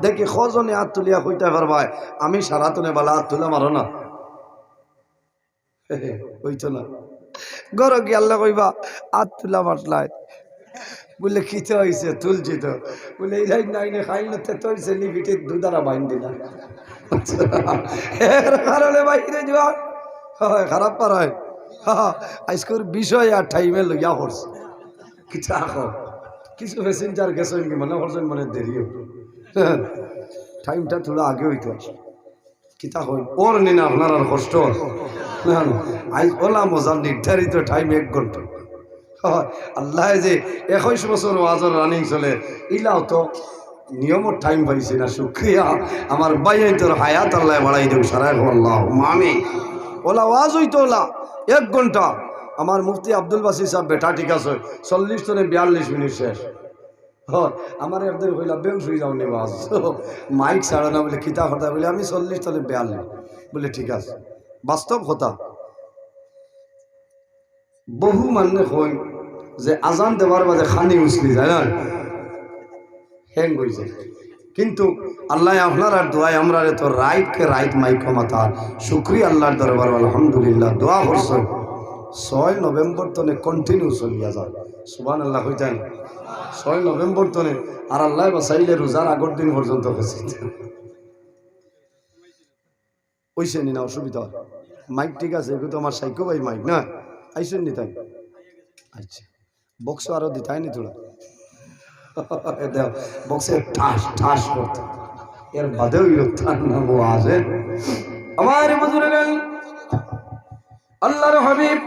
দেখি কজনে হাত তুলিয়া কইতে পারবাই আমি সারাতনে বেলা হাত তুলে মারো না হইতো না গর কি আল্লাহ কইবা হাত তুলা মারলাই বলে খিচে হয়েছে তুলছি তো বলে এই যাই নাই খাইল তো হয়েছে নিবিটি দুধারা বাইন দিলা এর কারণে বাইরে যাওয়া হয় খারাপ পার হয় আজকের বিষয় আর টাইমে লইয়া করছে কিছু আখো কিছু প্যাসেঞ্জার গেছেন কি মনে করছেন মনে দেরি টাইমটা থোড়া আগে হইতে আসে কিতা হই ওর নিন আপনার আর কষ্ট আজ ওলা মজার নির্ধারিত টাইম 1 ঘন্টা আল্লাহ যে 21 বছর ওয়াজর রানিং চলে ইলাও তো নিয়মর টাইম পাইছি না শুক্রিয়া আমার বাইয়াই তোর হায়াত আল্লাহ বাড়াই দেব সারাই আল্লাহ মামি ওলা ওয়াজ হইতো ওলা 1 ঘন্টা আমার মুফতি আব্দুল বাসি সাহেব বেটা ঠিক আছে 40 থেকে 42 মিনিট শেষ হয় আমার একদিন কইলা বেউস হয়ে যাও নে ওয়াজ মাইক ছাড়ো না বলে কিতা কথা বলে আমি 40 থেকে 42 বলে ঠিক আছে বাস্তব কথা বহু মানে কই যে আজান দেওয়ার বাদে খানি উছলি যায় না হ্যাং হয়েছে কিন্তু আল্লাহ আপনার আর দোয়াই আমরা তো রাইটকে রাইট মাইক মাতা শুক্রিয়া আল্লাহর দরবার আলহামদুলিল্লাহ দোয়া করছে 6 নভেম্বর তনে কন্টিনিউ চলিয়া যায় সুবহানাল্লাহ কইতেন 6 নভেম্বর তনে আর আল্লাহ বাসাইলে রোজার আগর দিন পর্যন্ত গেছে ওইসে নি না অসুবিধা মাইক ঠিক আছে এগুলো তো আমার সাইকো ভাই মাইক না আইসেন নি তাই আচ্ছা বক্স আরো দিতাই নি তোরা দেখ বক্সে ঠাস ঠাস করতে এর বাদেও ইরতান নাম আছে আমার বুজুর্গান আল্লাহর হাবিব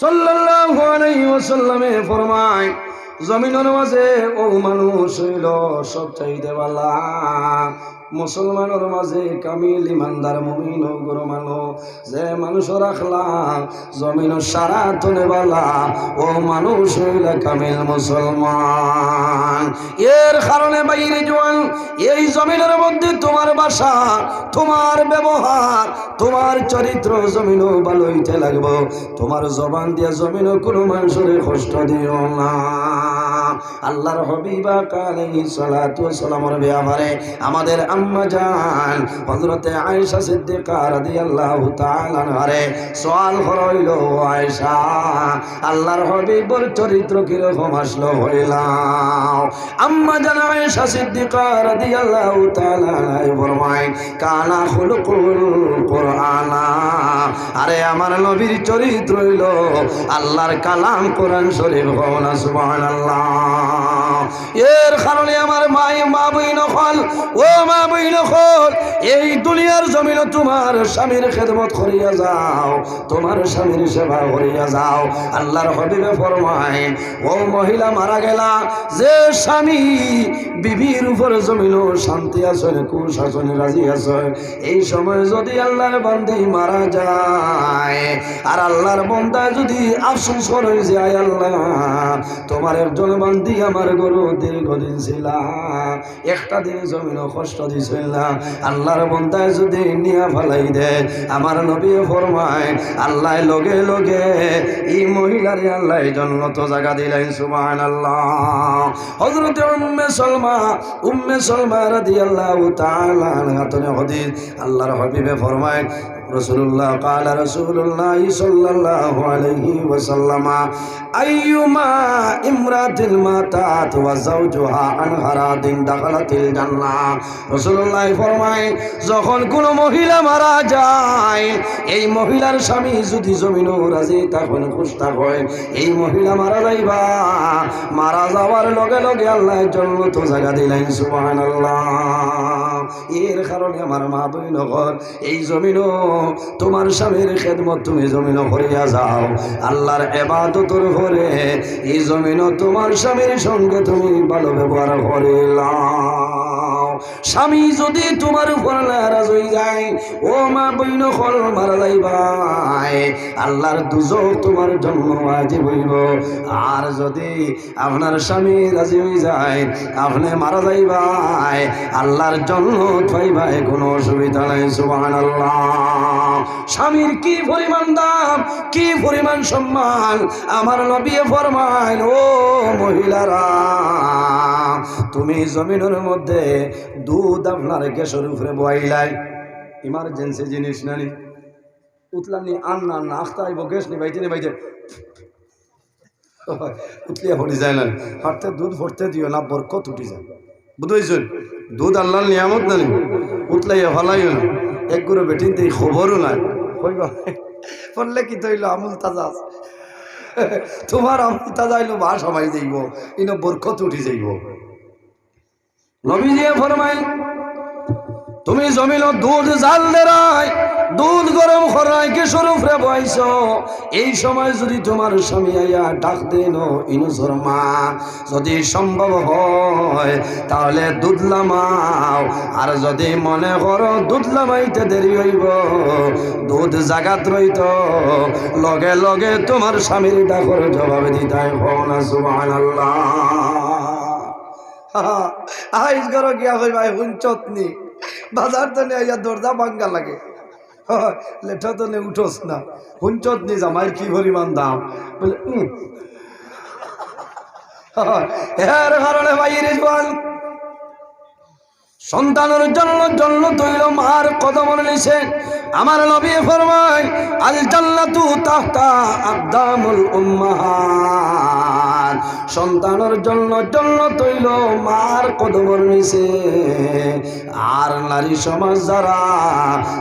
সাল্লাল্লাহু আলাইহি ওয়াসাল্লামে ফরমায় জমিনের মাঝে ও মানুষ হইল সবচাইতে বালা মুসলমানের মাঝে কামিল ইমানদার মুমিন গরু মানুষ যে মানুষ রাখলা জমিন সারা তনে বালা ও মানুষ হইলে কামিল মুসলমান এর কারণে বাইরে জোয়ান এই জমিনের মধ্যে তোমার বাসা তোমার ব্যবহার তোমার চরিত্র জমিনও ভালো হইতে লাগবো তোমার জবান দিয়া জমিনও কোনো মানুষের কষ্ট দিও না আল্লাহর হাবিবা আলাইহিস সালাতু ওয়াস সালামের ব্যাপারে আমাদের আম্মা জান হযরত আয়েশা সিদ্দিকা রাদিয়াল্লাহু তাআলা আনহারে সওয়াল হইল আয়েশা আল্লাহর হাবিবের চরিত্র কি রকম আসলো হইলাও আম্মা জান আয়েশা সিদ্দিকা রাদিয়াল্লাহু তাআলা আনহা ফরমায় কানা খুলুকুল কুরআনা আরে আমার নবীর চরিত্র হইল আল্লাহর কালাম কোরআন শরীফ হওয়া সুবহানাল্লাহ এর কারণে আমার মা বইন হল ও মা বইন হল এই দুনিয়ার জমিনে তোমার স্বামীর খেদমত করিয়া যাও তোমার স্বামীর সেবা করিয়া যাও আল্লাহর হাবিবে ফরমায় ও মহিলা মারা গেলা যে স্বামী বিবির উপর জমিনও শান্তি আছে কুশাসনে রাজি আছে এই সময় যদি আল্লাহর বান্দী মারা যায় আর আল্লাহর বান্দা যদি আফসোস করে যে আয় আল্লাহ তোমার একজন বান্দী আমার গরু দীর্ঘদিন ছিল একটা দিন জমিনও কষ্ট দিছিল না আল্লাহর বান্দায় যদি নিয়া ফেলাই দে আমার নবী ফরমায় আল্লাহ লগে লগে এই মহিলার আল্লাহ জান্নাত জায়গা দিলেন সুবহানাল্লাহ হযরত উম্মে সালমা রাদিয়াল্লাহু তাআলা আনহা তনে হাদিস আল্লাহর হাবিবে ফরমায় রাসূলুল্লাহ ক্বালা রাসূলুল্লাহ সাল্লাল্লাহু আলাইহি ওয়াসাল্লাম আইয়ুমা ইমরাতিল মাতাত ওয়া যাওজুহা আনহারাদিন দাখালাতিল জান্নাহ রাসূলুল্লাহ ফরমায় যখন কোন মহিলা মারা যায় এই মহিলার স্বামী যদি জমিনও রাজি তখন খুশ থাকে এই মহিলা মারা যাইবা মারা যাওয়ার লগে লগে আল্লাহ জান্নাত জায়গা দিলেন সুবহানাল্লাহ এর কারণে আমার মা বইন ঘর এই জমিনও তোমার স্বামীর খেদমত তুমি জমিনও করিয়া যাও আল্লাহর ইবাদতের করে এই জমিনও তোমার স্বামীর সঙ্গে তুমি ভালো ব্যবহার করিলাও স্বামী যদি তোমার উপর নারাজ হয়ে যায় ও মা বইন হল মারা যাইবাই আল্লাহর দুজক তোমার জন্য ওয়াজিব হইব আর যদি আপনার স্বামী রাজি হয়ে যায় আপনি মারা যাইবাই আল্লাহর জন্য পাইবাই কোনো অসুবিধা নাই সুবহানাল্লাহ স্বামীর কি পরিমাণ দাম কি পরিমাণ সম্মান আমার নবী ফরমান ও মহিলারা তুমি জমিনের মধ্যে 2 দুধ আপনার গ্যাসের উপরে বইলাই ইমার্জেন্সি জিনিস নানি উতলাম নি আন্না না আখতা আইব গ্যাস নিবাইতে উতলিয়া পড়ি যায় না হাঁটতে দুধ ভরতে দিও না বরকত উঠি যায় বুঝেছেন দুধ আল্লাহর নিয়ামত নানি উতলাইয়া ভালাইও না এক গুঁড়ো বেটিন তো খবরও নাই পড়লে কি তৈল আমুল তাজা তোমার আমুল তাজা এলো বা সবাই যাইব ইনো বরকত উঠি যাইব নবীজিয়ে ফরমাই তুমি জমিন দুধ জাল দেরাই দুধ গরম করাই কেশর উপরে বইছ এই সময় যদি তোমার স্বামী আইয়া ডাক দেন ইনো শর্মা যদি সম্ভব হয় তাহলে দুধ লামাও আর যদি মনে করো দুধ লামাইতে দেরি হইব দুধ জাগাত রইত লগে লগে তোমার স্বামীর ডাকর জবাব দিতাই হও না সুবহানাল্লাহ আইস করো গিয়া হই ভাই হুঞ্চতনি বাজার তো নিয়ে দরজা ভাঙ্গা লাগে লেঠা তো নে উঠোস না হুঞ্চত নি জামাই কি পরিমাণ দাম বলে এর কারণে ভাই রেজওয়ান সন্তানের জন্য তৈল মার কদমের নিচে আমার নবী ফরমায় আল জান্নাতু তাহতা আকদামুল উম্মাহাত সন্তানের জন্য তৈল মার কদমের নিচে আর নারী সমাজ যারা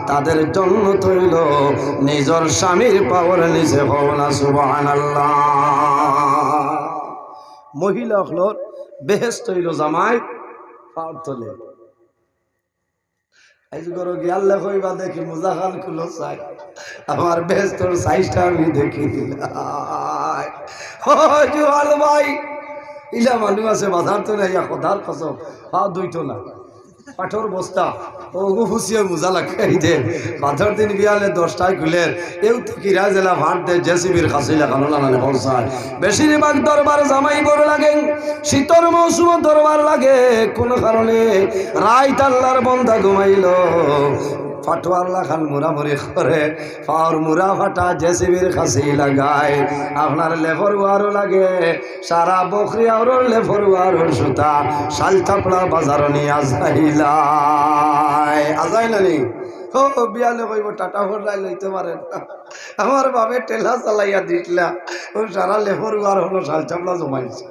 তাদের জন্য তৈল নিজের স্বামীর পাওয়ার নিচে হওয়া সুবহানাল্লাহ মহিলা হলোর বেহেশত হইল জামাই পাওয়ার তলে দেখি মুজাহাল খুলো চাই আমার বেস্তর সাইজটা আমি দেখি ভাই ইলা মানুষ আছে বাজার তো নাই কথার কসম দুইটো না পাঠর বস্তা ও হুসিয়ে মোজা লাগাই দে বাজার দিন বিয়ালে 10টায় খুলে এও কিরা জেলা ভাট দে জেসিবির কাছে লাগানো লাগানো পৌঁছায় বেশিরভাগ দরবার জামাই বড় লাগে শীতর মৌসুম দরবার লাগে কোন কারণে রাইত আল্লাহর বন্দা ঘুমাইল ফাটওয়াল্লা খান মুরামুরি করে পাওয়ার মুরা ফাটা জেসিবির কাছে লাগায় আপনার লেফর ওয়ারও লাগে সারা বকরি আর লেফর ওয়ারর সুতা শাল থাপড়া বাজার নিয়ে আজাই না নি ও বিয়ালে কইব টাটা ফোরলাই লইতে পারেন আমার বাবে টেলা চালাইয়া দিতলা ও সারা লেফর ওয়ার হলো শাল থাপড়া জমাইছে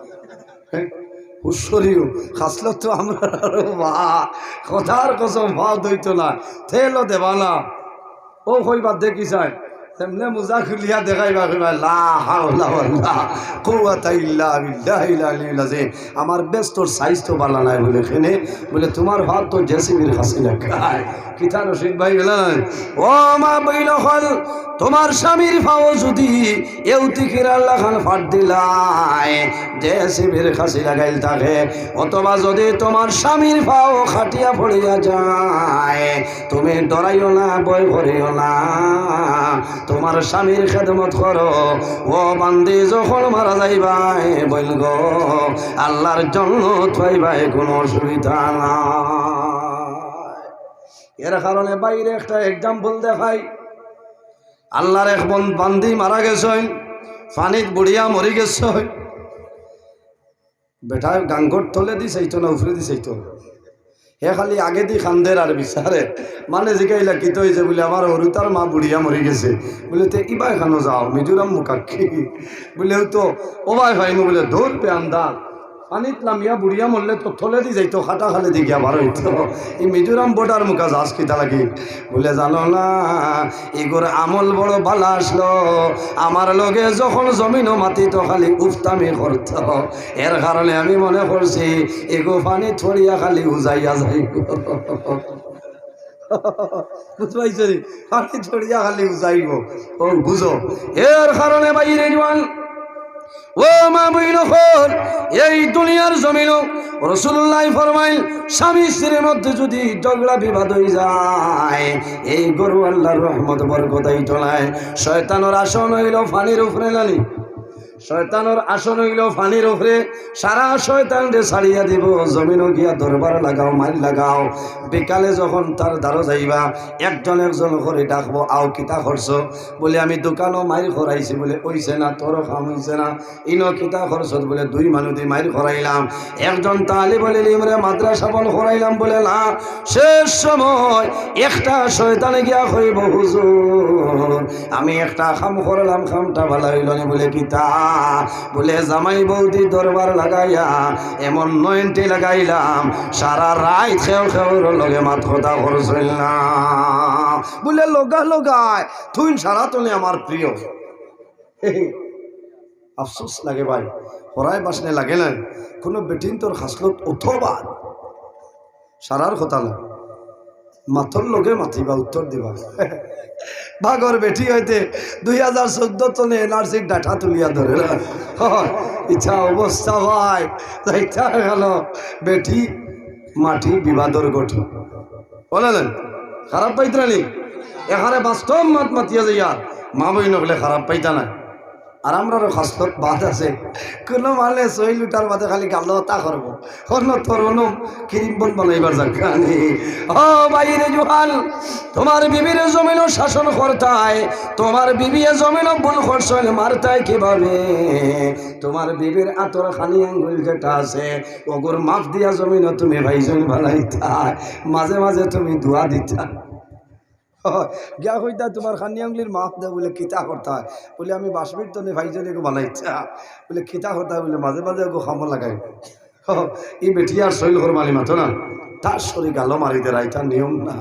হুশরিও খাসলো তো আমরা কথার কসম ভাও দইতো না থেলো দেবা না ও কইবা দেখি চাই তেমনে মোজা খুলিয়া দেখাইবা লা হাওলা ওয়ালা কুওয়াতা ইল্লা বিল্লাহিল আলিয়্যিল আযীম আমার বেস্তর সাইজ তো বালা নাই বলে এখানে বলে তোমার ভাত তো জেসিবির হাসি লাগায় কিতা রশিদ ভাই বলেন ও মা বইল হল তোমার স্বামীর পাও যদি এউতিকির আল্লাহ খান ফাট দিলাই জেসিবির হাসি লাগাইল থাকে অথবা যদি তোমার স্বামীর পাও খাটিয়া পড়িয়া যায় তুমি ডরাইও না ভয় করিও না তোমার স্বামীর খেদমত করো ও বান্দি যখন মারা যাইবাই বইল গো আল্লাহর জন্য পাইবাই কোনো অসুবিধা না এর কারণে বাইরে একটা এক্সাম্পল দেখাই আল্লাহর এক বান্দি মারা গেছেন পানিত বুড়িয়া মরি গেছে বেটা গাঙ্গর তলে দিছেইতো না উফরে দিছেইতো হে খালি আগে দি খান্দের আর বিচারে মানে জিগাইলা কিতো হয়েছে বলে আমার হরুতার মা বুড়িয়া মরি গেছে বলে তো ইবাই খানো যাও মিজোরাম মুখাক্ষী বলে তো ওবাই ভাইমু বলে ধর পে আন্দার পানিত নামিয়া বুড়িয়া মরলে তো থলে দি যাইতো খাটা খালে দি গিয়া বার হইতো এই মিজোরাম বোর্ডার মুখা যাস কিতা লাগি বলে জানো না এগুর আমল বড় বালা আসলো আমার লগে যখন জমিন মাটি তো খালি উফতামি করত এর কারণে আমি মনে করছি এগো পানি ছড়িয়া খালি উজাইয়া যাই বুঝবাইছি পানি ছড়িয়া খালি উজাইব ও বুঝো এর কারণে বাইরে জওয়ান ও মা বইন এই দুনিয়ার জমিন রাসূলুল্লাহ ফরমাইল স্বামী স্ত্রীর মধ্যে যদি ঝগড়া বিবাদ হয়ে যায় এই গরু আল্লাহর রহমত বরকত এই চলায় শয়তানের আসন হইল পানির উপরে নানি শয়তানোর আসন হইল ফানির উপরে, সারা শয়তানরে ছাড়িয়া দিব, জমিনও গিয়া দরবার লাগাও, মাইল লাগাও। বিকালে যখন তার দ্বারো যাইবা, একজন একজন করে ডাকবো, আও কিতা খরচ? বলে আমি দোকানও মাইল খরাইছি, বলে ওইছে না, তোরও খাম হইছে না। ইনো কিতা খরচত? বলে 2 মানুষ দিয়ে মাইল খরাইলাম। একজন তালি বলে লিমরে মাদ্রাসা বল খরাইলাম, বলে না। শেষ সময় একটা শয়তানে গিয়া কইব, হুজুর আমি একটা খাম করলাম, খামটা ভালো হইল না। বলে কিতা? বলে জামাই বৌদি দরবার লাগাইয়া এমন 90 লাগাইলাম, সারা রাত খেও খেওর লগে মাত কথা খরচ হইল না। বলে লগা লগায় তুই সারা তলে আমার প্রিয়। আফসোস লাগে ভাই, পড়ায় বাসনে লাগে না। কোনো বেটিন তোর হাসলত অথবা সারার কথা না, মাথর লগে মাতিবা, উত্তর দিবা। ভাগর বেটি হইতে 2014 চনে এনআরসির ডাটা তুলিয়া ধরে না। ইচ্ছা অবস্থা ভাই, ইচ্ছা গেল বেটি মাটি বিবাদর গঠন বলেন। খারাপ পাইতা নি? এখানে বাস্তব মাত মাতিয়া যাইয়া মা বই নকলে খারাপ পাইতা না। আর আমরা হাসলত বাদ আছে, কোনো মানে 6 লিটার বাদে খালি গাল তা করবো, অন্য তরুণ ক্রিম বন বানাইবার জানি। ও বাইরে জোহাল, তোমার বিবির জমিন শাসন করতায়, তোমার বিবি জমিন ভুল করছেন মারতায় কিভাবে? তোমার বিবির আতর খানি আঙ্গুল যেটা আছে, ওগুর মাফ দিয়া জমিন তুমি ভাইজন বানাইতায়, মাঝে মাঝে তুমি ধোয়া দিতা। গিয়া কইতা তোমার খানি আঙ্গুলির মাপ দে, বলে কিতা করতে হয়? বলে আমি বাসবির তো ভাইজনে বানাইছা, বলে কিতা করতে হয়? বলে মাঝে মাঝে গো খামো লাগাই। এই বেটি আর শৈল ঘর মালি মাতো না, তার শরীর গালো মারি দে, রাইতার নিয়ম না।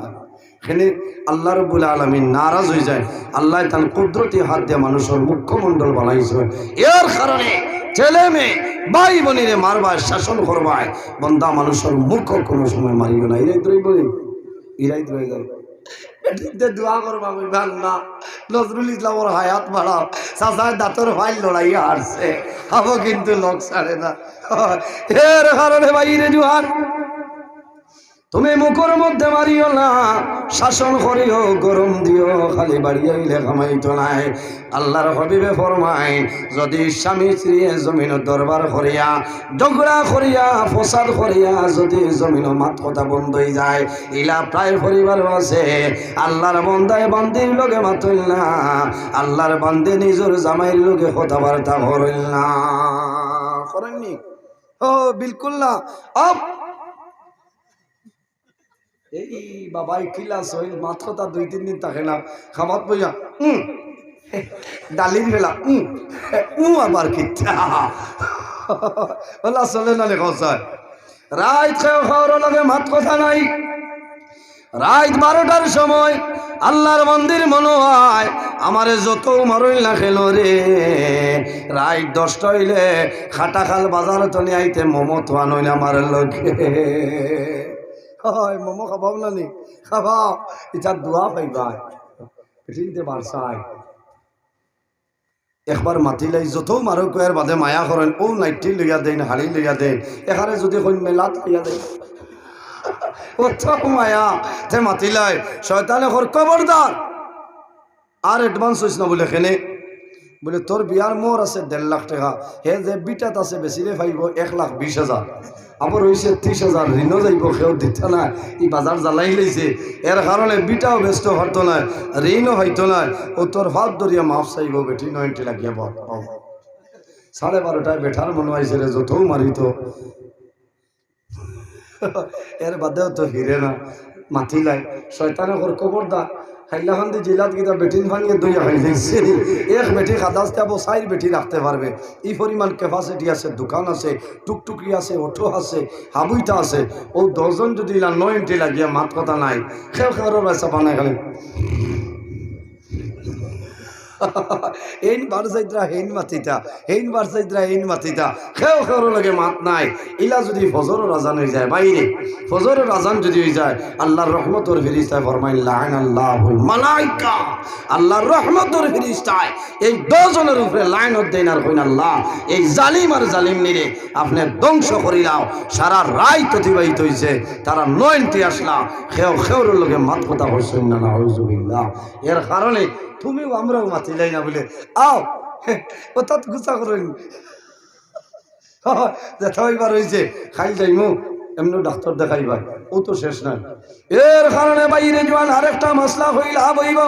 এখানে আল্লাহ রাব্বুল আলামিন নারাজ হয়ে যায়। আল্লাহ তার কুদরতি হাত দিয়ে মানুষের মুখ্যমণ্ডল বানাইছে। এর কারণে ছেলে মেয়ে ভাই বোনেরে মারবায়, শাসন করবায়, বন্দা মানুষের মুখ কোনো সময় মারিও না। ইরাই ধরে বলি, ইরাই ধরে যাবে। দোয়া করবা আল্লাহ নজরুল ইসলামের হায়াত বাড়াও, চাচার দাঁতর ফাইল লড়াইয়া হারছে, খাবো কিন্তু লোক ছাড়ে না। এর কারণে বাইরে জোয়ান, তুমি মুখের মধ্যে মারিও না, শাসন করিও, গরম দিও, খালি বাড়িয়ে আইলে কামাইতো নাই। আল্লাহর হাবিবে ফরমায়, যদি স্বামী স্ত্রী জমিন দরবার করিয়া, ঝগড়া করিয়া, ফসাদ করিয়া যদি জমিন মাত কথা বন্ধ হয়ে যায়, ইলা প্রায় পরিবার আছে আল্লাহর বন্দায় বান্দির লোকে মাতইল না, আল্লাহর বান্দে নিজের জামাইয়ের লোকে কথাবার্তা করিল না। করেননি? ও বিলকুল না। আপ এই বাবাই কিলাস হইল মাত্রতা 2-3 দিন থাকে না, খামাত বইয়া ডালির বেলা আবার কিচ্ছা বলা চলে না লেখা চায়। রাত খেয়ে খাওয়ার লগে মাত কথা নাই। রাত 12টার সময় আল্লাহর মন্দির মনে হয় আমারে যত মারইল না খেলো রে, রাত 10টা হইলে খাটা খাল বাজার তলে আইতে মোমো তো আনইল আমার লোকে। হয় মোমো খাবাও না নি? খাবাও, এটা দোয়া পাইবা পৃথিবীতে বারসায়। একবার মাতিলাই যত মারো কয়ের বাদে মায়া করেন, ও নাইটি লইয়া দেন, হাড়ি লইয়া দেন, এখানে যদি কই মেলাত লইয়া দেন, অত মায়া তে মাতিলাই। শয়তানে কর খবরদার আর অ্যাডভান্স হইস না। বলে কেনে? বলে তোর বিয়ার মোর আছে 1.5 লাখ টাকা, হে যে বিটাত আছে বেশিরে পাইব 1,20,000, আবার হয়েছে 30,000, ঋণও যাইব, কেউ দিতে না, এই বাজার জ্বালাই লইছে। এর কারণে বিটাও ব্যস্ত হতো না, ঋণও হইতো না। ও তোর ভাত ধরিয়া মাফ চাইব, বেটি 90 লাগিয়া 12:30 বেঠার মনে হয়েছে রে, যতও মারিত এর বাদেও তো হিরে না মাতিলাই। শয়তানে ওর খবরদার হাইলাখান্দি জেলাত গিয়ে বেটিন ভাঙিয়ে 2 খাই দিচ্ছে। এক বেটি খাদাস যাবো 4 বেটি রাখতে পারবে, এই পরিমাণ ক্যাপাসিটি আছে, দোকান আছে, টুকটুকি আছে, অটো আছে, হাবুইটা আছে। ও 10 জন যদি 90 লাগিয়া মাত কথা নাই, খেয়ে খেয়ে রাস্তা বানাই খালি এইন বারসাইদরা হেইন মাতিতা, হেইন বারসাইদরা হেইন মাতিতা, খেও খেওর লাগে মাত নাই। ইলা যদি ফজরের আজান হয়ে যায়, বাইরে ফজরের আজান যদি হয়ে যায়, আল্লাহর রহমতের ফেরেশতা ফরমায় লাআনাল্লাহুল মালায়েকা, আল্লাহর রহমতের ফেরেশতায় এই 10 জনের উপরে লাইনত দেন আর কইন আল্লাহ এই জালিম আর জালিম নিরে আপনি ধ্বংস করিলাও। সারা রাত অতিবাহিত হইছে, তারা 90 আসলা, খেও খেওর লাগে মাত কথা হইছেন না, নাউজুবিল্লাহ। এর কারণে তুমিও আমরাও মাতিলাই না বলে আও ও তাত গুছা করেন দেখা হইবার হয়েছে খাই যাইমু এমনি ডাক্তার দেখাইবার ও তো শেষ নাই। এর কারণে বাইরে জোয়ান আরেকটা মশলা হইল হইব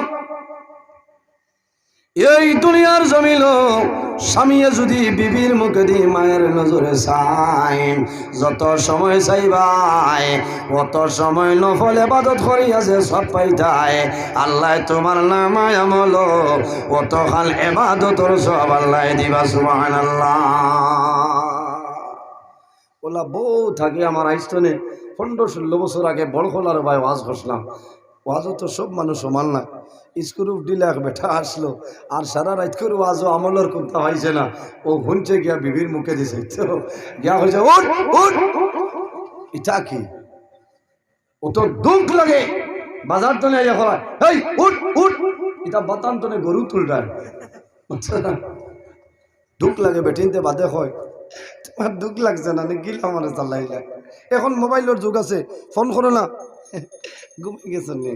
এই দুনিয়ার জমিল স্বামীয়ে যদি বিবির মুখে দিয়ে মায়ের নজরে চাই যত সময় চাইবাই অত সময় নফল ইবাদত করিয়াছে সব পাইতায় আল্লাহ তোমার নামায় আমল অত খাল ইবাদতর সব আল্লাহ দিবা সুবহানাল্লাহ। ওলা বউ থাকে আমার আইস্তনে 15-16 বছর আগে বড় খোলার ভাই ওয়াজ করছিলাম। ওয়াজও তো সব মানুষ সমান না। স্ক্রু দিলে এক বেটা আসলো আর সারা রাত করে ওয়াজও আমলের করতে হয়েছে না, ও ঘুমছে গিয়া বিবির মুখে দিছে তো গিয়া হয়েছে উঠ উঠ। এটা কি ও তো দুঃখ লাগে বাজার তো নিয়ে হয় এই উঠ উঠ, এটা বাতান তো গরু তুলটায় দুঃখ লাগে বেটিনতে বাদে হয়। তোমার দুঃখ লাগছে না গিল আমার চাল্লাইলা। এখন মোবাইলের যুগ আছে, ফোন করো না ঘুমিয়ে গেছেন নি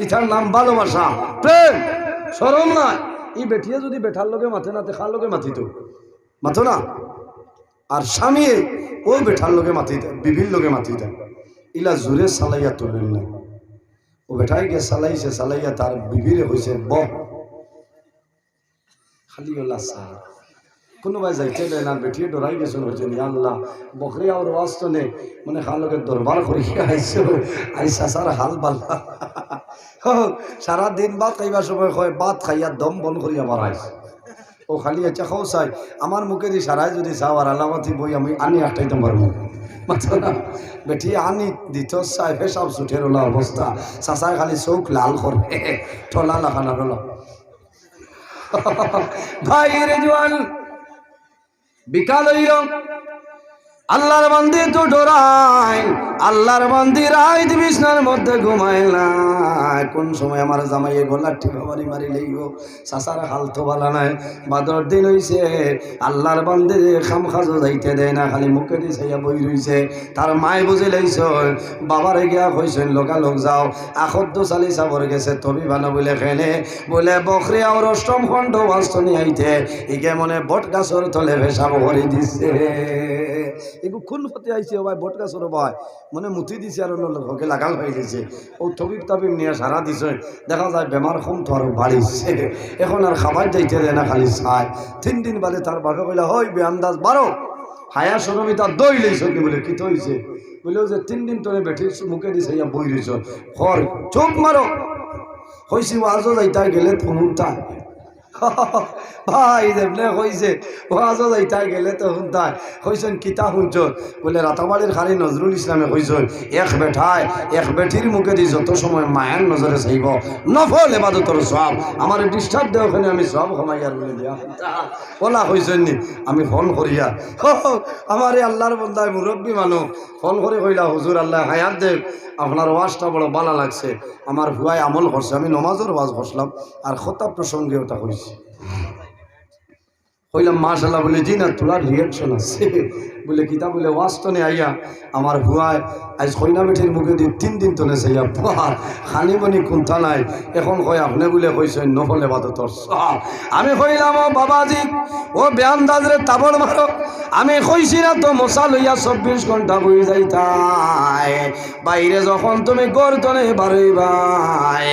ইটার নাম ভালোবাসা প্রেম শরম না। এই বেটিয়ে যদি বেঠার লোকে মাথে না খার লোকে মাথিত মাথো না, আর স্বামী ও বেঠার লোকে মাথি দেয় বিবির লোকে মাথি দেয়। ইলা জোরে চালাইয়া তোলেন না, ও বেঠাই গিয়ে চালাইছে চালাইয়া তার বিবিরে হয়েছে বহ খালি ওলা চা কোনোবাই যাইতে দেয় না বেঠিয়ে ডরাই গেছিল হয়েছে আল্লাহ বকরি আর ওয়াস্তনে মানে খালকে দরবার করি আইসো আইসা সার হাল বাল্লা সারাদিন ভাত খাইবার সময় হয় ভাত খাইয়া দম বন করিয়া বাড়াইছে ও খালি আচ্ছা খাও চাই আমার মুখে দিয়ে সারাই যদি চাও আর আলামতি বই আমি আনি আটটাইতে পারবো মাথা না বেটি আনি দিত চাই ফেসাব চুঠের ওলা অবস্থা চাচাই খালি চৌক লাল করে ঠলা লাখানা রলা ভাই রে জোয়ান বিকাল হইল আল্লাহর বান্দি তো ডরাই আল্লাহর বান্দি রাইত বিছনার মধ্যে ঘুমায় না। কোন সময় আমার জামাইয়ে গলার ঠিক মারি মারি লইব চাচার হাল তো বালা নাই। বাদর দিন হইছে আল্লাহর বান্দি খাম খাজো যাইতে দেয় না, খালি মুখে দিয়ে চাইয়া বই রইছে। তার মায় বুঝে লাইছ বাবারে গিয়া কইছেন লোক যাও আখদ্দ চালি চাবর গেছে তবি ভালো বলে খেলে বলে বকরি আর অষ্টম খণ্ড বাস্তনি আইতে ইকে মনে বট গাছর তলে ভেসাব ভরি দিছে। এগু খুন ফতে আইছে ভাই বট গাছর ভাই মানে মুতি দিছে আর লোকে লাগাল হয়ে গেছে। ও তবিব তাবিব নিয়ে সারা দিছে, দেখা যায় বেমার কম তো আরো বাড়িছে। এখন আর খাবার যাইতে দেয় না, খালি চায়। 3 দিন বাদে তার বাপে কইলা হই বেআন্দাজ বারো হায়া সরমি তার দই লইছ কি বলে কি তো হইছে বলে যে 3 দিন তোরে বেঠি মুখে দিছে ইয়া বই রইছ খর চোখ মারো হইছি ওয়াজও যাইতা গেলে থমুতা ভাই যেমনে কইছে ওয়াজও যাইতা গেলে তো শুনতাই কইছেন কিতা শুনছ বলে রাতাবাড়ির খালি নজরুল ইসলামে কইছেন এক বেঠির মুখে দি যত সময় মায়ের নজরে চাইব নফল ইবাদতর সওয়াব আমার ডিস্টার্ব দেও ওখানে আমি সব কমাইয়ার বলে দিয়া বলা কইছেন নি আমি ফোন করিয়া আমার এই আল্লাহর বন্দায় মুরব্বী মানুষ ফোন করে কইলা হুজুর আল্লাহ হায়াত দেব আপনার ওয়াজটা বড় ভালো লাগছে, আমার ভুয়ায় আমল করছে। আমি নমাজের ওয়াজ করছিলাম আর খতাব প্রসঙ্গে ওটা কইছি কইলাম মাশাআল্লাহ বলে জি না তোলার রিয়াকশন আছে বলে কিতা বলে ওয়াজ তো নেই আইয়া আমার ভুয়ায় আজ কইনা বেঠির মুখে দিয়ে 3 দিন তো নেছাইয়া খানি মনি কুন্থা নাই। এখন কয় আপনি বলে কইছেন নফল ইবাদতর সওয়াব। আমি কইলাম ও বাবাজি ও বেআন্দাজরে তাবড় মারো, আমি কইছি না তো মশা লইয়া 24 ঘন্টা বই যাইতাই বাইরে যখন তুমি গর্তনে বারইবাই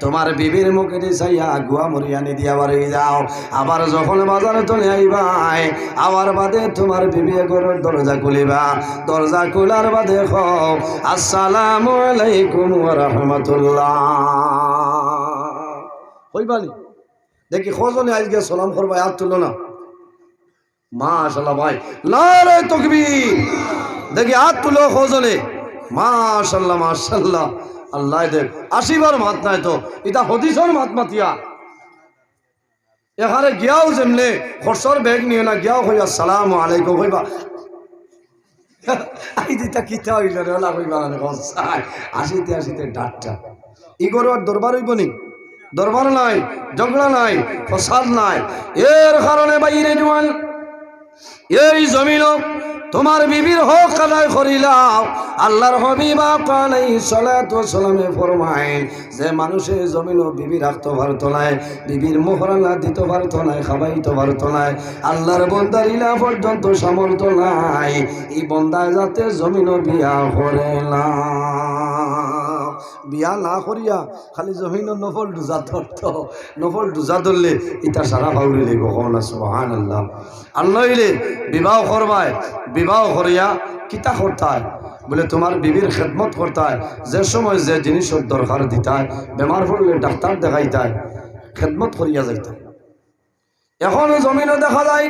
তোমার বিবির মুখে দিয়ে চাইয়া গুয়া মরিয়ানি দিয়া বারই যাও, আবার যখন বাজারে তলে আইবাই আবার বাদে তোমার বিবি ঘরের দরজা খুলিবা, দরজা খোলার বাদে কও আসসালামু আলাইকুম ওয়া রাহমাতুল্লাহ কইবানি। দেখি কজনে আজকে সালাম করবা হাত তুলো না মাশাআল্লাহ ভাই নারে তাকবীর। দেখি হাত তুলো কজনে মাশাআল্লাহ মাশাআল্লাহ আল্লাহ দেখ 80 বার মাত নাই তো এটা হদিসর মাত মাতিয়া এখানে গিয়াও যেমনে খরচর ব্যাগ নিয়ে না গিয়াও কই আসসালামু আলাইকুম কইবা আই দিতা কিতা হইল রে ওলা কইবা না গসাই আসিতে ডাটটা ইগোর আর দরবার হইব নি, দরবার নাই ঝগড়া নাই ফসাদ নাই। এর কারণে বাইরে জওয়ান এই জমিন তোমার বিবির হক আদায় করিলাও। আল্লাহর হাবিব আলাইহিস সালাতু ওয়াস সালামে ফরমায় যে মানুষের জমিন বিবি রাখতে পারত না, বিবির মোহরানা দিতে পারত না, খাওয়াইতে পারত না, আল্লাহর বান্দার ইলা পর্যন্ত সামর্থ্য নাই, এই বান্দা যাতে জমিন বিয়া করে না, বিয়া না করিয়া খালি জমিন নফল ডুজা ধরত, নফল ডুজা ধরলে ইটা সারা পাউরি লিব। সুবহানাল্লাহ। আল্লাহ বিবাহ করবায়, বিবাহ করিয়া কিতা করতায় বলে তোমার বিবির খেদমত করতায়, যে সময় যে জিনিসের দরকার দিতায়, বেমার পড়লে ডাক্তার দেখাইতায়, খেদমত করিয়া যাইতায়। এখন জমিনও দেখা যায়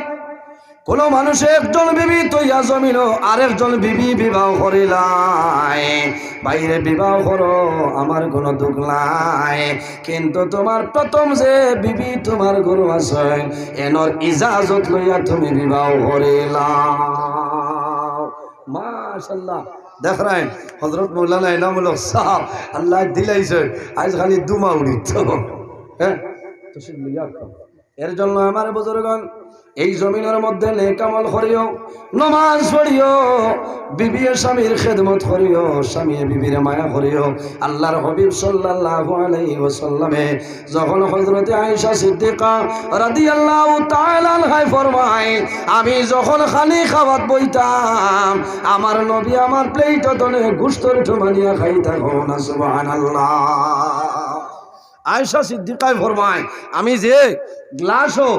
কোন মানুষে একজন বিবি তৈয়া জমিন আরেকজন বিবি বিবাহ করিলাই, বাইরে বিবাহ করো আমার কোনো দুঃখ নাই, কিন্তু তোমার প্রথম যে বিবি তোমার গরু আছে এনর ইজাজত লইয়া তুমি বিবাহ করিলাম। মাশাআল্লাহ। দেখ রায় হযরত মৌলানা ইনামুল হক সাহেব আল্লাহ দিলাইছে আজ খালি দুমা উড়িত। হ্যাঁ, তো সে এর জন্য আমার বুজুর্গণ এই জমিনের মধ্যে নেক আমল করিও, নামাজ পড়িও, বিবি স্বামীর খেদমত করিও, স্বামী বিবির মায়া করিও। আল্লাহর হাবিব সাল্লাল্লাহু আলাইহি ওয়াসাল্লামে যখন হযরত আয়েশা সিদ্দিকা রাদিয়াল্লাহু তাআলা আনহা ফরমায় আমি যখন খালি খাওয়াত বইতাম আমার নবী আমার প্লেটে তনে গোশতের ঠুমানিয়া খাইতা। না সুবহানাল্লাহ। আয়েশা সিদ্দিকা ফরমায় আমি যে গ্লাসও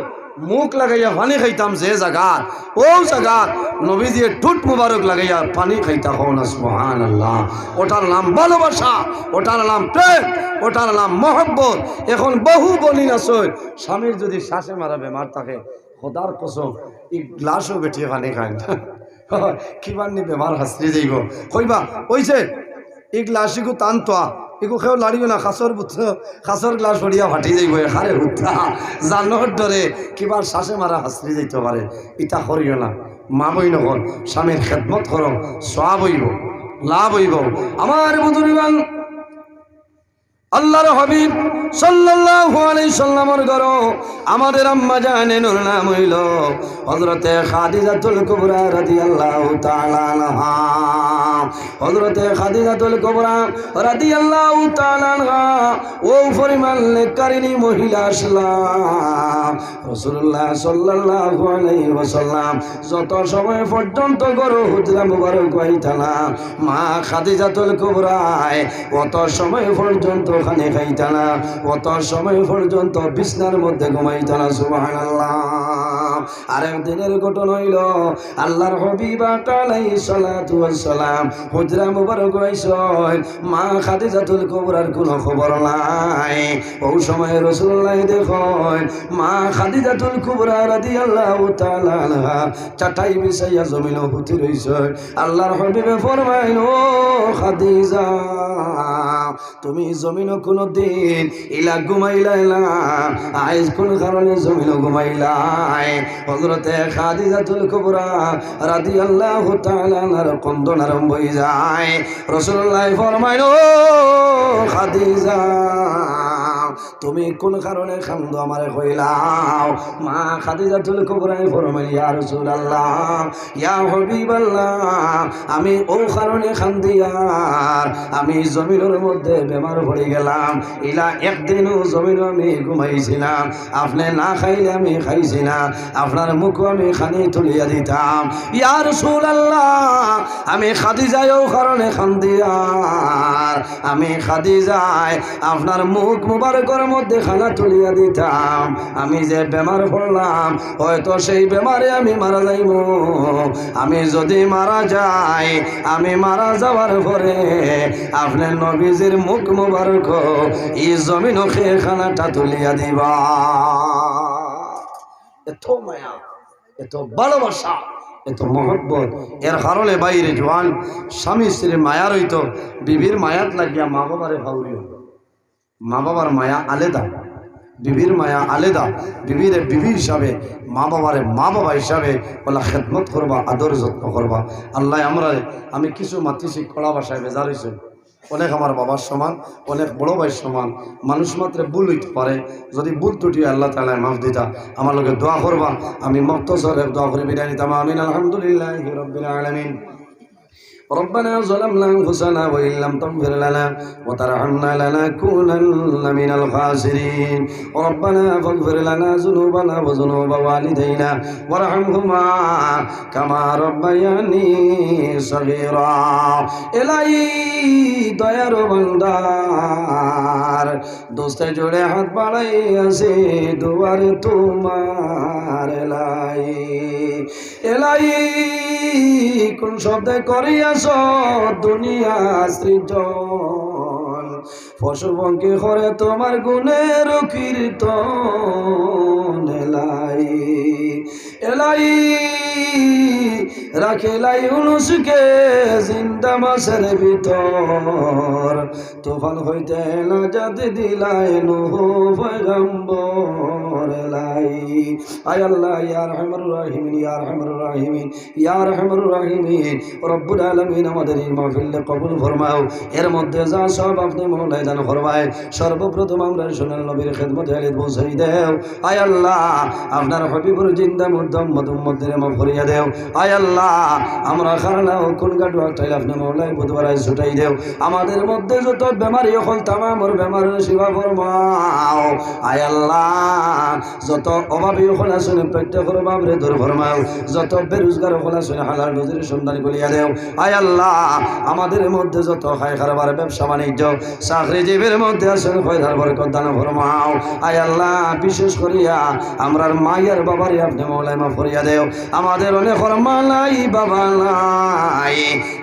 মুখ লাগাইয়া পানি খাইতাম যে জায়গা, ও জায়গা নবীজি ঠুট মুবারক লাগাইয়া পানি খাইতা। না সুবহানাল্লাহ। ওটার নাম ভালোবাসা, ওটার নাম প্রেম, ওটার নাম মহব্বত। এখন বহু বলিন আছে স্বামীর যদি শ্বাসে মারা বেমার থাকে খোদার কসম এই গ্লাসও বেঠিয়ে পানি খায় না, কিমান নি বেমার হাসরি যাইব কইবা ওইছে এই গ্লাসিকু টানতোয়া এগু খেয়েও লাড়িও না, খাসর গ্লাস পড়িয়া ফাটি যাইব এখানে উঠা জানোর ডরে কিবার শ্বাসে মারা হাসরি যাইতে পারে। ইটা করিও না। মা বই নকল স্বামীর খেদমত করো, সওয়াব হইব, লাভ হইব। আমার বুজুর্গান আল্লাহর হাবিব সাল্লাল্লাহু আলাইহি সাল্লামের ঘর আমাদের আম্মা জানের নাম হইল হযরতে খাদিজাতুল কুবরা রাদিয়াল্লাহু তাআলা আনহা। হযরতে খাদিজাতুল কুবরা রাদিয়াল্লাহু তাআলা আনহা ও পরিমাণ নেককারিনী মহিলা আসলাম রাসূলুল্লাহ সাল্লাল্লাহু আলাইহি ওয়াসাল্লাম যত সময় পর্যন্ত ঘর হুজরা মুবারক হইতা না মা খাদিজাতুল কুবরা অত সময় পর্যন্ত খানে খাইতা না, অত সময় পর্যন্ত বিছনার মধ্যে ঘুমাইতা না। সুবহানাল্লাহ। আরেক দিনের ঘটনা হইল আল্লাহর হাবিব আলাইহিস সালাতু ওয়াস সালাম হুজরা মুবারক হইছেন, মা খাদিজাতুল কুবরার কোনো খবর নাই। ওই সময় রাসূলুল্লাহ দেখেন মা খাদিজাতুল কুবরা রাদিয়াল্লাহু তাআলা আনহা চাটাই বিছাইয়া জমিনে হুতি রইছেন। আল্লাহর হাবিবে ফরমাইল ও খাদিজা তুমি জমিন কোনো দিন ইলা ঘুমাইলাই না, আজ কোন কারণে জমিন ঘুমাইলাই? হযরতে খাদিজাতুল কুবরা রাদিয়াল্লাহু তাআলা আনহার কন্দন আরম্ভ হয়ে যায়। রাসূলুল্লাহ ফরমাইল ও খাদিজা তুমি কোন কারণে কান্দো আমারে কইলাও? মা খাদিজাতুল কুবরা ফরমাইল ইয়া রাসূলুল্লাহ ইয়া হাবিবাল্লাহ আমি ও কারণে কান্দি আর আমি জমিনের মধ্যে বেমার পড়ে গেলাম। ইলা একদিনও জমিন আমি ঘুমাইছিলাম, আপনি না খাইলে আমি খাইছি না, আপনার মুখ আমি খানি তুলিয়া দিতাম। ইয়া রাসূলুল্লাহ আমি খাদিজাও কারণে কান্দি আর আমি খাদিজায় আপনার মুখ মুবারকের মধ্যে খানা তুলিয়া দিতাম। আমি যে বেমার পড়লাম হয়তো সেই বেমারে আমি মারা যাইব। আমি যদি মারা যাই আমি মারা যাওয়ার পরে আপনার নবীজির মুখ মুবারক এই জমিন খেয়ে খানাটা তুলিয়া দিবা। এত মায়া, এত ভালোবাসা, এত মহব্বত। এর কারণে বাইরে জোয়ান স্বামী স্ত্রীর মায়া রইত, বিবির মায়াত লাগিয়া মা বাবারে ভাউরিও। মা বাবার মায়া আলাদা, বিবির মায়া আলাদা। বিবিরে বিবি হিসাবে, মা বাবারে মা বাবা হিসাবে বলা খেদমত করবা, আদর যত্ন করবা। আল্লাহ আমরা আমি কিছু মাতৃশিক কড়া ভাষায় বেজার হয়েছে অনেক আমার বাবার সমান, অনেক বড় ভাইয়ের সমান। মানুষ মাত্র ভুল হইতে পারে, যদি ভুল ত্রুটি আল্লাহ তাআলা মাফ দিতা, আমার লোকে দোয়া করবা, আমি মক্তসরে দোয়া করে বিদায় নিতাম। আমিন। আলহামদুলিল্লাহি রাব্বিল আলামিন। ربنا ظلمنا أنفسنا وإن لم تغفر لنا وترحمنا لنكونن من الخاسرين ربنا فاغفر لنا ذنوبنا وذنوب والدينا وارحمهما كما ربياني صغيرا إلهي দয়ার বান্দার দোস্তে জোড়ে হাত বাড়াই আছে দুয়ারে তোমার এলাই কোন শব্দে করিয়াছ দুনিয়া সৃজন পশু পঙ্খী করে তোমার গুণের কীর্তন এলাই রাখিলাই উনুসকে জিন্দা মাসের ভিতর তুফান হইতে না যাতে দিলাই নূহ পয়গম্বর এলাই আয় আল্লাহ ইয়া আরহামার রাহিমিন ইয়া আরহামার রাহিমিন ইয়া আরহামার রাহিমিন রব্বুল আলামিন আমাদের এই মাহফিল কবুল ফরমাও। এর মধ্যে যা সব আপনি মওলাই দান ফরমায়। সর্বপ্রথম আমরা সোনার নবীর খেদমতে আলিত পৌঁছাই দেও। আয় আল্লাহ আপনার হাবিবুর জিন্দা মুর্দম মধ্যে মাফ করিয়া দেও। আয় আল্লাহ আমরা খারানা ও কোন গাডু একটাই আপনি মওলাই বুধবারায় ছুটাই দেও। আমাদের মধ্যে যত বেমারি হল তামামর বেমারের সেবা ফরমাও। আয় আল্লাহ যত অভাবী হল আসলে প্রত্যেকের অভাবরে দূর ফরমাও। যত বেরোজগার হল আসলে হালাল রুজির সন্ধান করিয়া দেও। আয় আল্লাহ আমাদের মধ্যে যত খায় খারাপ ব্যবসা বাণিজ্য চাকরিজীবীর মধ্যে আসলে ফয়দার বরকত দান ফরমাও। আয় আল্লাহ বিশেষ করিয়া আমরার মায়ের বাবারে আপনি মওলাই মাফ করিয়া দেও। আমাদের অনেক মা নাই বাবা নাই,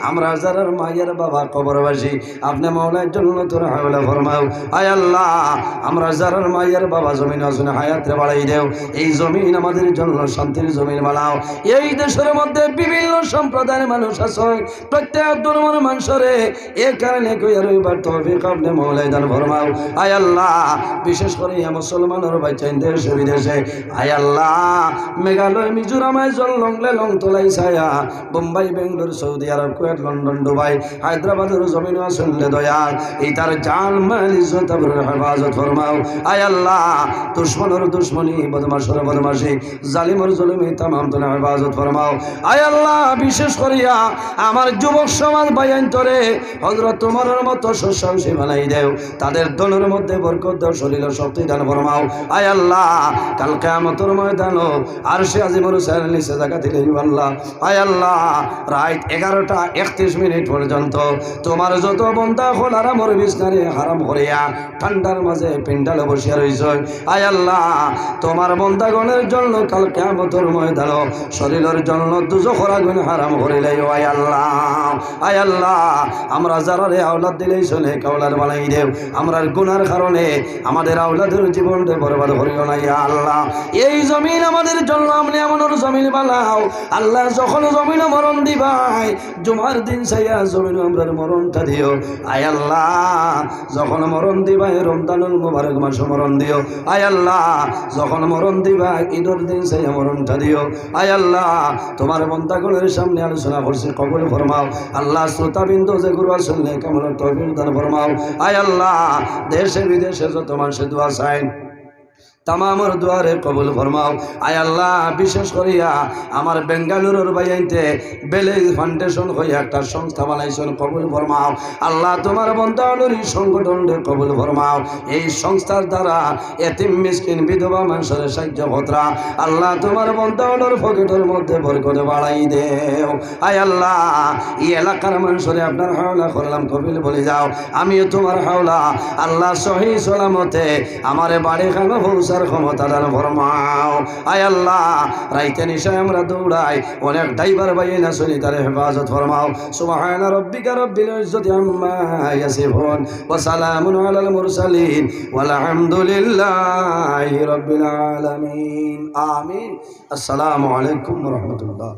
আমরা যারা মায়ের বাবা কবরবাসী আপনি মওলার জন্য তোর হাওলা ফরমাও। আয় আল্লাহ আমরা যারা মায়ের বাবা জমিন আসলে হায়াতে বাড়াই দেও। এই জমিন আমাদের জন্য শান্তির জমিন বানাও। এই দেশের মধ্যে বিভিন্ন সম্প্রদায়ের মানুষ আছে, প্রত্যেক ধর্মের মানুষরে এ কারণে কইয়া রইবার তৌফিক আপনি মওলাই দান ফরমাও। আয় আল্লাহ বিশেষ করে মুসলমানের বাচ্চাইন দেশে বিদেশে আয় আল্লাহ মেঘালয় মিজোরামায় জল লংলে লং তোলাই ছায়া Bombay Bangalore Saudi Arab Kuwait London Dubai হায়দ্রাবাদের জমিন আসলে দয়াল এই তার জান মাল ইজ্জত আবরুর হেফাজত ফরমাও। আয় আল্লাহ দুশ্মনের দুশ্মনী বদমাশের বদমাশি জালিমের জুলুমি তামাম তোর হেফাজত ফরমাও। আয় আল্লাহ বিশেষ করিয়া আমার যুবক সমাজ বায়ান্তরে হযরত ওমরের মতো সুসাহসী বানাই দেও। তাদের দলের মধ্যে বরকত দাও, শরীরের শক্তি দান ফরমাও। আয় আল্লাহ কাল কিয়ামতের ময়দানে আরশে আজিমের সামনে নিচে জায়গা দিলে আল্লাহ। আয় আল্লাহ রাত 11:31 পর্যন্ত তোমার যত বন্দা হল আরামর বিছনারে হারাম করিয়া ঠান্ডার মাঝে পিন্ডালে বসিয়া রইছে। আয় আল্লাহ তোমার বন্দাগণের জন্য কাল কিয়ামতের ময়দানে শরীরের জন্য দুজখের আগুন হারাম করিলাই। আয় আল্লাহ আয় আল্লাহ আমরা যারা রে আওলাদ দিলেই চলে কাওলাদ বানাই দেও। আমরার গুনার কারণে আমাদের আওলাদের জীবনটা বরবাদ করিও না। ইয়া আল্লাহ এই জমিন আমাদের জন্য আপনি এমন জমিন বানাও। আল্লাহ যখন জমিন মরণ দিবাই জুমার দিন চাইয়া জমিন আমরার মরণটা দিও। আয় আল্লাহ যখন মরণ দিবাই রমজানুল মুবারক মাসে মরণ দিও। আয় আল্লাহ যখন মরণ দিবা ঈদের দিন চাইয়া মরণটা দিও। আয় আল্লাহ তোমার বন্দাগুলোর সামনে আলোচনা করছি কবুল ফরমাও। আল্লাহ শ্রোতাবিন্দু যে গুরু আসলে কেমন তৌফিক দান ফরমাও। আয় আল্লাহ দেশে বিদেশে যত মানুষের দোয়া চাই তামামর দুয়ারে কবুল ফরমাও। আয় আল্লাহ বিশেষ করিয়া আমার বেঙ্গালুরুর বাইতে বেলেজ ফাউন্ডেশন হইয়া একটা সংস্থা বানাইছেন কবুল ফরমাও। আল্লাহ তোমার বন্দানুর সংগঠনকে কবুল ফরমাও। এই সংস্থার দ্বারা এতিম মিসকিন বিধবা মানুষের সাহায্য ভদ্রা আল্লাহ তোমার বন্দানুর পকেটের মধ্যে বরকত বাড়াই দেও। আয় আল্লাহ এই এলাকার মানুষরে আপনার হাওলা করলাম কবিল বলে যাও। আমিও তোমার হাওলা আল্লাহ সহি সালামতে আমার বাড়ি খানো পৌঁছা ক্ষমতা দান ফরমাও। আয় আল্লাহ রাইতে নিশায় আমরা দৌড়াই অনেক ড্রাইভার বাইয়ে না শুনি তার হেফাজত ফরমাও। সুবহানা রাব্বিকা রাব্বিল ইজ্জাতি আম্মা ইয়াসিফুন ওয়া সালামুন আলাল মুরসালিন ওয়াল হামদুলিল্লাহি রাব্বিল আলামিন। আমিন। আসসালামু আলাইকুম ওয়া রাহমাতুল্লাহ।